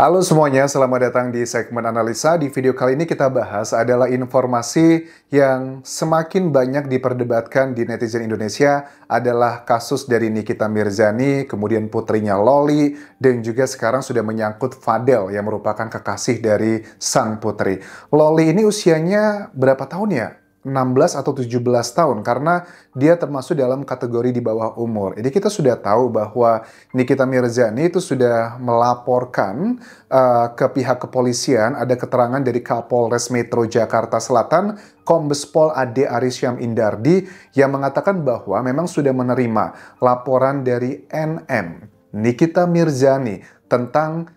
Halo semuanya, selamat datang di segmen analisa. Di video kali ini kita bahas adalah informasi yang semakin banyak diperdebatkan di netizen Indonesia adalah kasus dari Nikita Mirzani, kemudian putrinya Loli, dan juga sekarang sudah menyangkut Fadel yang merupakan kekasih dari sang putri. Loli ini usianya berapa tahun ya? 16 atau 17 tahun karena dia termasuk dalam kategori di bawah umur. Jadi kita sudah tahu bahwa Nikita Mirzani itu sudah melaporkan ke pihak kepolisian, ada keterangan dari Kapolres Metro Jakarta Selatan, Kombes Pol Ade Arisyam Indardi yang mengatakan bahwa memang sudah menerima laporan dari NM, Nikita Mirzani, tentang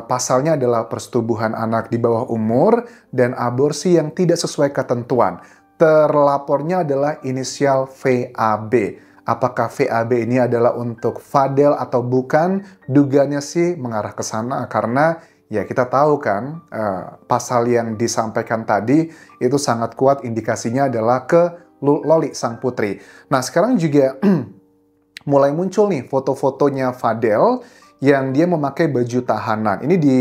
pasalnya adalah persetubuhan anak di bawah umur dan aborsi yang tidak sesuai ketentuan. Terlapornya adalah inisial VAB. Apakah VAB ini adalah untuk Fadel atau bukan? Dugaannya sih mengarah ke sana karena ya kita tahu kan pasal yang disampaikan tadi itu sangat kuat indikasinya adalah ke Loli sang putri. Nah sekarang juga mulai muncul nih foto-fotonya Fadel yang dia memakai baju tahanan. Ini di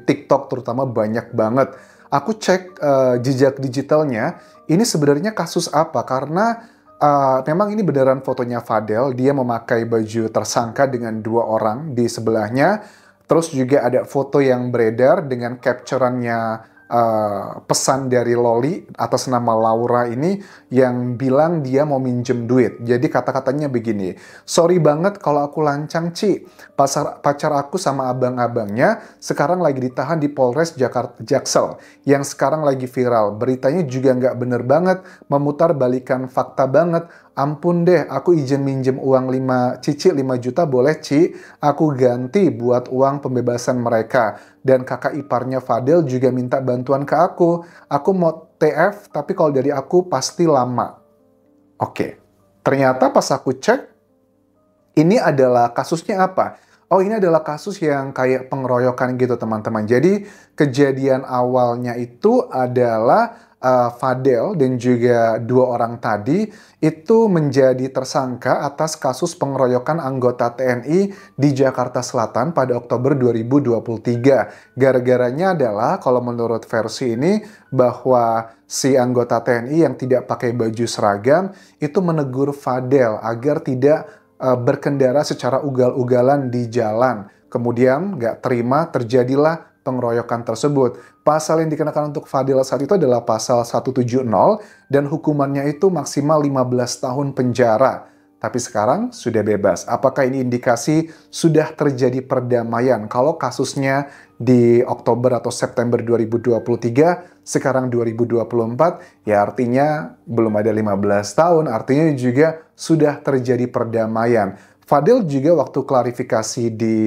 TikTok terutama banyak banget. Aku cek jejak digitalnya, ini sebenarnya kasus apa? Karena memang ini beneran fotonya Fadel, dia memakai baju tersangka dengan 2 orang di sebelahnya. Terus juga ada foto yang beredar dengan capturannya pesan dari Loli atas nama Laura ini yang bilang dia mau minjem duit. Jadi kata-katanya begini, sorry banget kalau aku lancang Ci, pacar aku sama abang-abangnya sekarang lagi ditahan di Polres Jakarta Jaksel yang sekarang lagi viral. Beritanya juga nggak bener banget, memutar balikan fakta banget. Ampun deh, aku izin minjem uang 5 juta boleh Ci? Aku ganti buat uang pembebasan mereka. Dan kakak iparnya Fadel juga minta bantuan ke aku. Aku mau TF, tapi kalau dari aku pasti lama. Oke, ternyata pas aku cek, ini adalah kasusnya apa? Oh, ini adalah kasus yang kayak pengeroyokan gitu teman-teman. Jadi kejadian awalnya itu adalah Fadel dan juga 2 orang tadi itu menjadi tersangka atas kasus pengeroyokan anggota TNI di Jakarta Selatan pada Oktober 2023. Gara-garanya adalah kalau menurut versi ini bahwa si anggota TNI yang tidak pakai baju seragam itu menegur Fadel agar tidak berkendara secara ugal-ugalan di jalan. Kemudian nggak terima, terjadilah pengeroyokan tersebut. Pasal yang dikenakan untuk Fadel saat itu adalah pasal 170 dan hukumannya itu maksimal 15 tahun penjara. Tapi sekarang sudah bebas. Apakah ini indikasi sudah terjadi perdamaian? Kalau kasusnya di Oktober atau September 2023, sekarang 2024, ya artinya belum ada 15 tahun, artinya juga sudah terjadi perdamaian. Fadel juga waktu klarifikasi di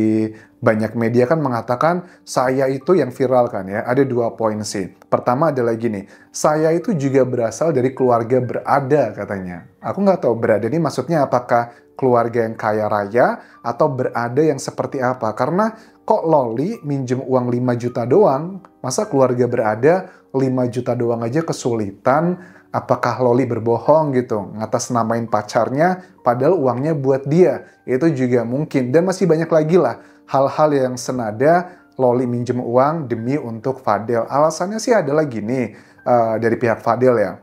banyak media kan mengatakan saya itu yang viral kan ya, ada 2 poin sih. Pertama adalah gini, saya itu juga berasal dari keluarga berada katanya. Aku nggak tahu berada ini maksudnya apakah keluarga yang kaya raya atau berada yang seperti apa. Karena kok Loli minjem uang 5 juta doang, masa keluarga berada 5 juta doang aja kesulitan. Apakah Loli berbohong gitu, ngatasnamain pacarnya, padahal uangnya buat dia. Itu juga mungkin. Dan masih banyak lagi lah hal-hal yang senada Loli minjem uang demi untuk Fadel. Alasannya sih adalah gini, dari pihak Fadel ya,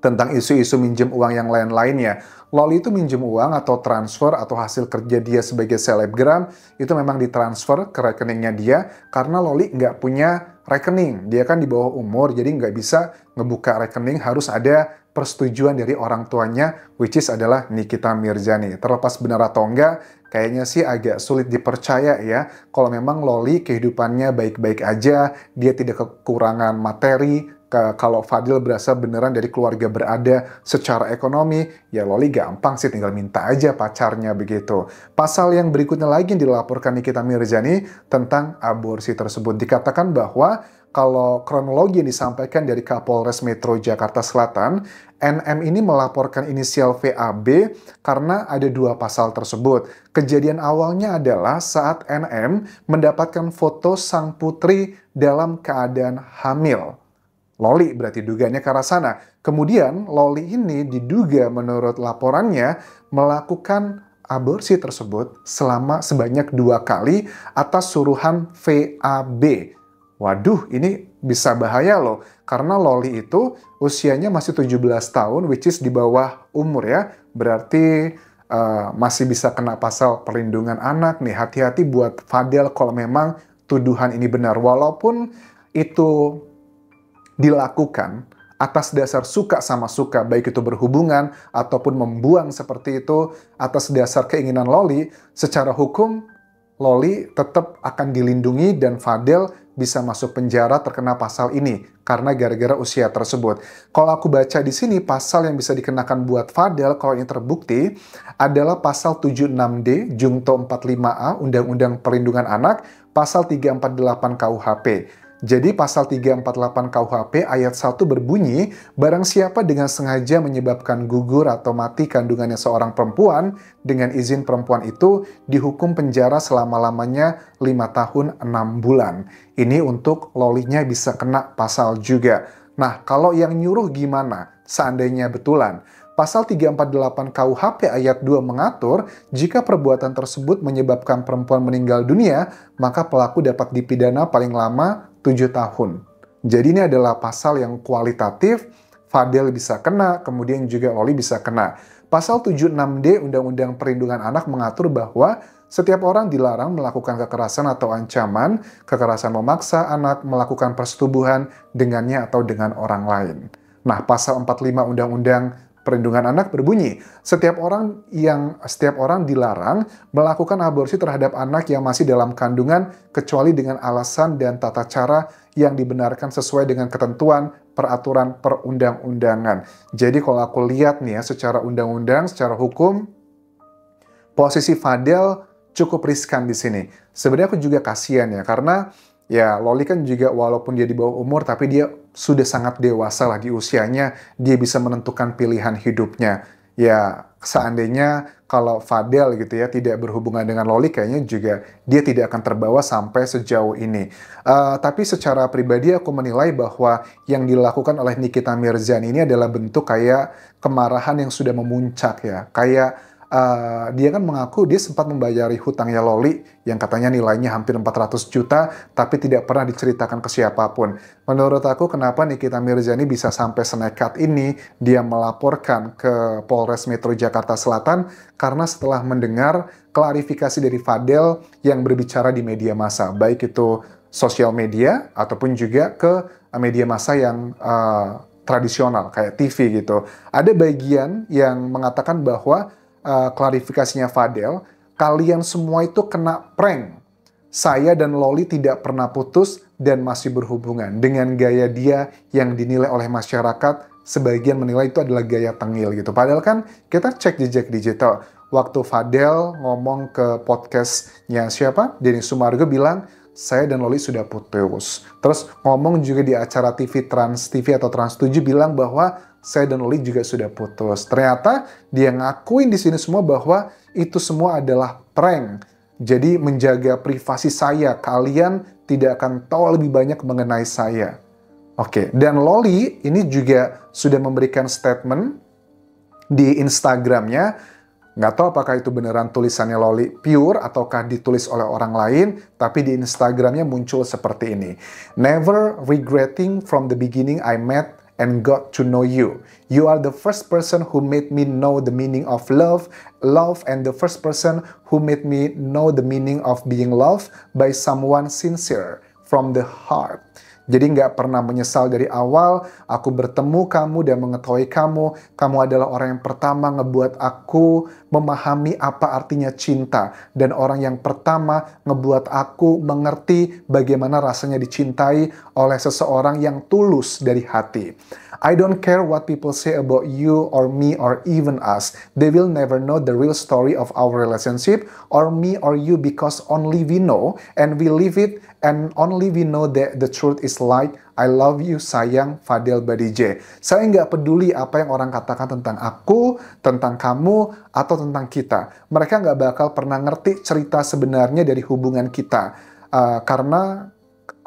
tentang isu-isu minjem uang yang lain-lainnya. Loli itu minjem uang atau transfer atau hasil kerja dia sebagai selebgram itu memang ditransfer ke rekeningnya dia karena Loli nggak punya rekening. Dia kan di bawah umur jadi nggak bisa ngebuka rekening, harus ada persetujuan dari orang tuanya which is adalah Nikita Mirzani. Terlepas benar atau enggak, kayaknya sih agak sulit dipercaya ya kalau memang Loli kehidupannya baik-baik aja, dia tidak kekurangan materi. Kalau Fadil berasal beneran dari keluarga berada secara ekonomi, ya Loli gampang sih tinggal minta aja pacarnya begitu. Pasal yang berikutnya lagi yang dilaporkan Nikita Mirzani tentang aborsi tersebut. Dikatakan bahwa kalau kronologi yang disampaikan dari Kapolres Metro Jakarta Selatan, NM ini melaporkan inisial VAB karena ada 2 pasal tersebut. Kejadian awalnya adalah saat NM mendapatkan foto sang putri dalam keadaan hamil. Loli berarti dugaannya ke arah sana. Kemudian Loli ini diduga menurut laporannya melakukan aborsi tersebut selama sebanyak 2 kali atas suruhan VAB. Waduh, ini bisa bahaya loh. Karena Loli itu usianya masih 17 tahun, which is di bawah umur ya. Berarti masih bisa kena pasal perlindungan anak nih. Hati-hati buat Fadel kalau memang tuduhan ini benar. Walaupun itu dilakukan atas dasar suka sama suka, baik itu berhubungan ataupun membuang seperti itu atas dasar keinginan Loli, secara hukum Loli tetap akan dilindungi dan Fadel bisa masuk penjara terkena pasal ini karena gara-gara usia tersebut. Kalau aku baca di sini pasal yang bisa dikenakan buat Fadel kalau ini terbukti adalah pasal 76D Jungto 45A Undang-Undang Perlindungan Anak, pasal 348 KUHP. Jadi pasal 348 KUHP ayat 1 berbunyi, barang siapa dengan sengaja menyebabkan gugur atau mati kandungannya seorang perempuan, dengan izin perempuan itu dihukum penjara selama-lamanya 5 tahun 6 bulan. Ini untuk Lolinya bisa kena pasal juga. Nah, kalau yang nyuruh gimana? Seandainya betulan. Pasal 348 KUHP ayat 2 mengatur, jika perbuatan tersebut menyebabkan perempuan meninggal dunia, maka pelaku dapat dipidana paling lama 7 tahun. Jadi ini adalah pasal yang kualitatif, Fadel bisa kena, kemudian juga Loli bisa kena. Pasal 76D Undang-Undang Perlindungan Anak mengatur bahwa setiap orang dilarang melakukan kekerasan atau ancaman, kekerasan memaksa anak melakukan persetubuhan dengannya atau dengan orang lain. Nah, pasal 45 Undang-Undang Perlindungan Anak berbunyi, setiap orang dilarang melakukan aborsi terhadap anak yang masih dalam kandungan kecuali dengan alasan dan tata cara yang dibenarkan sesuai dengan ketentuan peraturan perundang-undangan. Jadi kalau aku lihat nih ya, secara undang-undang, secara hukum, posisi Fadel cukup riskan di sini. Sebenarnya aku juga kasihan ya, karena ya Loli kan juga walaupun dia di bawah umur, tapi dia sudah sangat dewasa lah di usianya, dia bisa menentukan pilihan hidupnya. Ya seandainya kalau Fadel gitu ya tidak berhubungan dengan Loli, kayaknya juga dia tidak akan terbawa sampai sejauh ini. Tapi secara pribadi aku menilai bahwa yang dilakukan oleh Nikita Mirzani ini adalah bentuk kayak kemarahan yang sudah memuncak ya. Kayak dia kan mengaku dia sempat membayari hutangnya Loli yang katanya nilainya hampir 400 juta tapi tidak pernah diceritakan ke siapapun. Menurut aku kenapa Nikita Mirzani bisa sampai senekat ini dia melaporkan ke Polres Metro Jakarta Selatan, karena setelah mendengar klarifikasi dari Fadel yang berbicara di media massa, baik itu sosial media ataupun juga ke media massa yang tradisional kayak TV gitu. Ada bagian yang mengatakan bahwa klarifikasinya Fadel, kalian semua itu kena prank. Saya dan Loli tidak pernah putus dan masih berhubungan. Dengan gaya dia yang dinilai oleh masyarakat, sebagian menilai itu adalah gaya tengil gitu. Padahal kan kita cek jejak digital. Waktu Fadel ngomong ke podcastnya siapa? Denny Sumargo bilang, saya dan Loli sudah putus. Terus ngomong juga di acara TV Trans TV atau Trans 7 bilang bahwa saya dan Loli juga sudah putus. Ternyata dia ngakuin di sini semua bahwa itu semua adalah prank. Jadi menjaga privasi saya, kalian tidak akan tahu lebih banyak mengenai saya. Oke, dan Loli ini juga sudah memberikan statement di Instagramnya. Nggak tahu apakah itu beneran tulisannya Loli pure ataukah ditulis oleh orang lain, tapi di Instagramnya muncul seperti ini. Never regretting from the beginning I met and got to know you. You are the first person who made me know the meaning of love, and the first person who made me know the meaning of being loved by someone sincere from the heart. Jadi nggak pernah menyesal dari awal, aku bertemu kamu dan mengetahui kamu adalah orang yang pertama ngebuat aku memahami apa artinya cinta. Dan orang yang pertama ngebuat aku mengerti bagaimana rasanya dicintai oleh seseorang yang tulus dari hati. I don't care what people say about you or me or even us. They will never know the real story of our relationship or me or you, because only we know and we live it, and only we know that the truth is like I love you sayang Fadel Badijah. Saya nggak peduli apa yang orang katakan tentang aku, tentang kamu, atau tentang kita. Mereka nggak bakal pernah ngerti cerita sebenarnya dari hubungan kita. Karena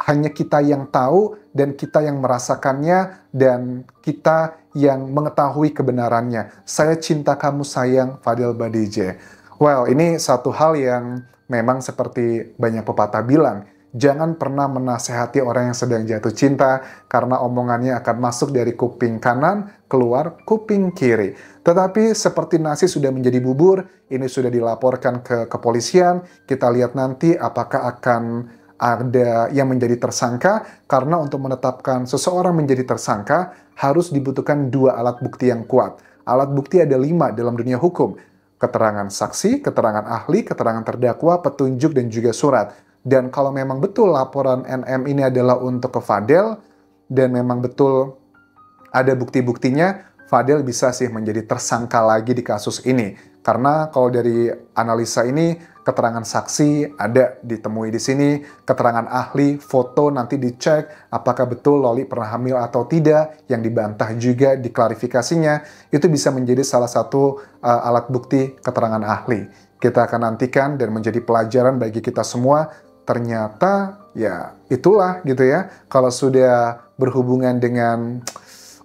hanya kita yang tahu dan kita yang merasakannya dan kita yang mengetahui kebenarannya. Saya cinta kamu sayang Fadel Badijah. Well, ini satu hal yang memang seperti banyak pepatah bilang, jangan pernah menasehati orang yang sedang jatuh cinta karena omongannya akan masuk dari kuping kanan, keluar kuping kiri. Tetapi seperti nasi sudah menjadi bubur, ini sudah dilaporkan ke kepolisian, kita lihat nanti apakah akan ada yang menjadi tersangka, karena untuk menetapkan seseorang menjadi tersangka harus dibutuhkan 2 alat bukti yang kuat. Alat bukti ada 5 dalam dunia hukum. Keterangan saksi, keterangan ahli, keterangan terdakwa, petunjuk, dan juga surat. Dan kalau memang betul laporan NM ini adalah untuk ke Fadel, dan memang betul ada bukti-buktinya, Fadel bisa sih menjadi tersangka lagi di kasus ini. Karena kalau dari analisa ini, keterangan saksi ada ditemui di sini, keterangan ahli, foto nanti dicek apakah betul Loli pernah hamil atau tidak, yang dibantah juga di klarifikasinya, itu bisa menjadi salah satu alat bukti keterangan ahli. Kita akan nantikan dan menjadi pelajaran bagi kita semua, ternyata ya itulah gitu ya, kalau sudah berhubungan dengan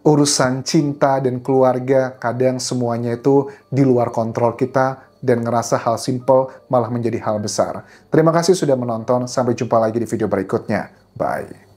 urusan cinta dan keluarga, kadang semuanya itu di luar kontrol kita dan ngerasa hal simple malah menjadi hal besar. Terima kasih sudah menonton, sampai jumpa lagi di video berikutnya. Bye.